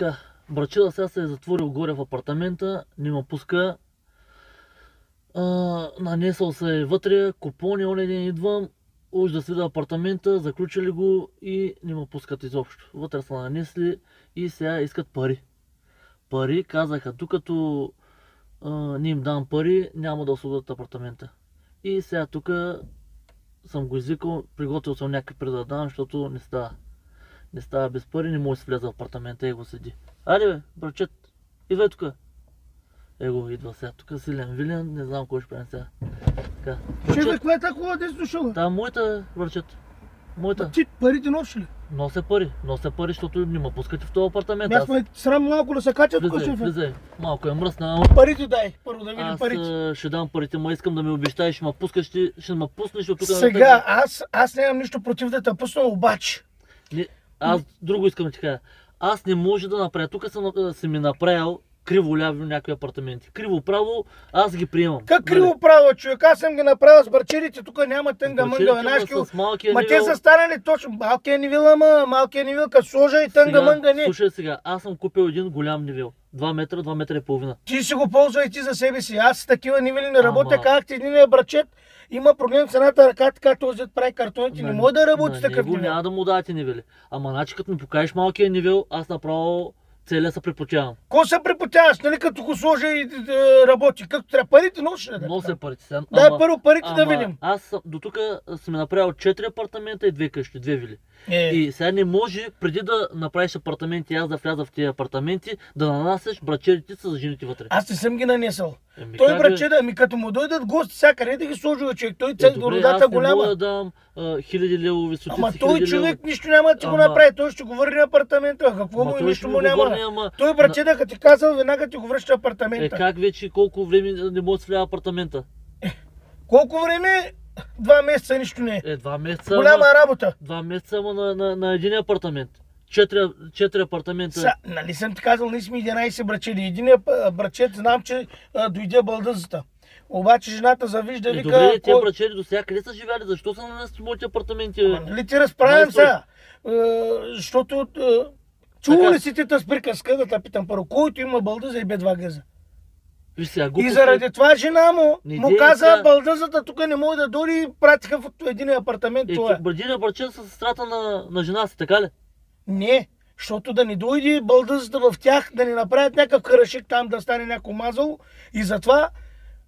Така, брачила сега се е затворил горе в апартамента, не ме пуска. Нанесъл се е вътре, купони, он един идвам, уж да свида апартамента, заключили го и не ме пускат изобщо. Вътре са нанесли и сега искат пари. Пари, казаха, докато не им дам пари, няма да освободят апартамента. И сега тук съм го извикал, приготвил съм някакви пари да дам, защото не става. Не става без пари, не може да се влезе в апартамента и го седи. Айде бе, брачет, идвай тук. Его, идва сега тук силен Вилен, не знам кой ще прави сега. Така. Човек, каква е такова да си дошъл? Та моята, брачет. Моята. Ти парите носиш ли? Нося пари, защото не ме пускате в този апартамент. Аз ме срам малко да се кача тук, Влизай, шефе. влизай. Малко е мръсна. Парите дай, първо да видим парите. Аз ще дам парите, ма искам да ми обещаеш, ще ме пускаш, ще ме пуснеш от тук. Сега, аз нямам нищо против да те пусна, обаче. Аз друго искам да ти кажа. Аз не може да направя. Тук съм ми направил криво ляво някои апартаменти. Криво право, аз ги приемам. Как криво право, човек? Аз съм ги направил с брачерите, тук няма тънга мънга венашки. Ма те са станали точно. Малкия нивил, малкия нивил, като сложа и тънга мънга не. Слушай сега, аз съм купил един голям нивил. 2 метра, 2 метра и половина. Ти си го ползва и ти за себе си. Аз с такива нивели не работя, как ти един брачет. Има проблем с едната ръка, така този прави картоните. Не може да работи такъв нивел. Няма да му дадете нивели. Ама значи като ми покажеш малкия нивел, аз направо целия се припотявам. Ко се припотяваш, нали, като го сложа и работи? Както трябва парите носиш ли? Нося парите сега. Дай първо парите да видим. Аз до тук съм направил 4 апартамента и 2 къщи, 2 вили. И сега не може преди да направиш апартаменти, аз да вляза в тези апартаменти, да нанасяш брачерите с жените вътре. Аз не съм ги нанесъл. Той брачета, като му дойдат гости, всякъде да ги сложи, човек. Той цел до родата голяма. Аз не мога да дам 1000 левови стотици. Ама той човек нищо няма да ти го направи. Той ще го върне апартамента. Какво му и нищо му няма. Той брачета, като ти казал, веднага ти го връща апартамента. Как вече, колко време не може да се вляза апартамента? Колко време? 2 месеца нищо не е. 2 месеца. Голяма работа. 2 месеца на един апартамент. 4 апартамента. Нали съм ти казал, ние сме 11 брачели. Единият брачет знам, че дойде балдъзата. Обаче жената завижда, вика... Добре, тези брачели до сега къде са живяли? Защо са нанесли моите апартаменти? Нали ти разправям сега? Защото... Чува ли си ти тази приказка, да те питам първо, който има балдъза и бе 2 гъза? И заради това жена му каза, балдъзата тук не може да дойде и пратиха в един апартамент. Един брачет са сестрата на жена си, така ли? Не, защото да не дойде балдъзата в тях, да не направят някакъв харашик там, да стане някой мазал. И затова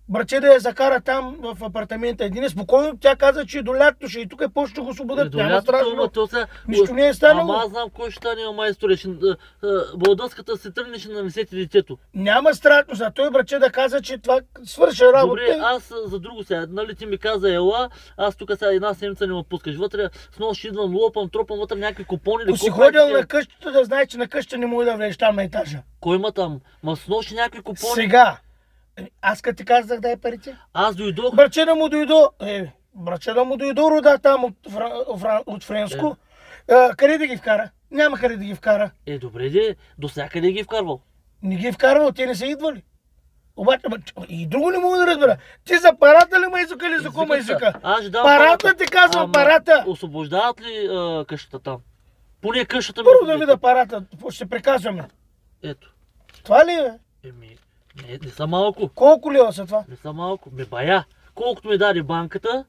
браче да я закара там в апартамента един. Спокойно тя каза, че до лятото ще и тук по-ще го освободят. Няма страшно. Нищо не е станало. Ама аз знам кой ще стане майстор. Балдъската се тръгне, ще нависете детето. Няма страшно. За той браче да каза, че това свърша работа. Добре, аз за друго сега. Нали ти ми каза, ела, аз тук сега една седмица не ме пускаш вътре. С нощ ще идвам, лопам, тропам вътре някакви купони. Ако си ходил на къщата, да знаеш, че на къщата не може да влезеш там на етажа. Кой има там? Ма с нощ някакви купони. Сега. Аз като ти казах дай парите. Аз дойдох. Браче да му дойдо рода там от Френско. Къде да ги вкара? Няма къде да ги вкара. Добре, до сега къде ги е вкарвал? Не ги е вкарвал, те не са идвали. Обаче, и друго не мога да разбера. Ти за парата ли ма езика или за кома езика? Парата ти казвам, парата. Освобождават ли къщата там? Поне къщата ми. Първо да видя парата, ще приказваме. Ето. Това ли е? Не са малко. Колко лева са това? Не са малко. Бая. Колкото ми даде банката,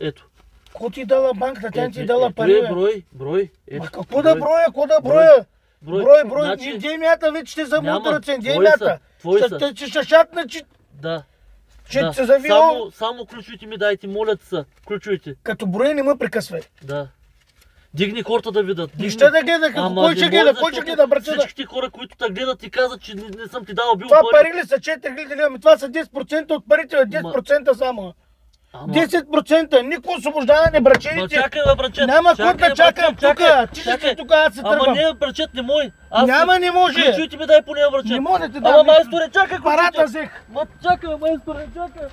ето. Колко ти дала банката? Тя ти дала пари, брой. Ма какво да броя, Брой. Иди мята, вече ще замутра ръцен. Иди мята. Ще шатна, че... Да. Че се завил. Само ключовите ми дайте, моля те са. Ключовите. Като броя не ме прекъсвай. Да. Дигни хората да видят. Нищо да гледа, кой ще гледа, брачета? Всички хора, които те гледат и казват, че не съм ти дал бил пари. Това пари ли са 4000 лева? Това са 10% от парите, 10% само. 10%, никакво освобождаване, брачените. Чакай, бе, брачет. Няма кой да чакам тук. Ти ще си тук, аз се тръгвам. Ама не, брачет, не мой. Няма, не може. Ключовите ми дай поне, брачет. Не може да ти дам. Ама майсторе, чакай. Парата взех. Чакай, майсторе, чакай.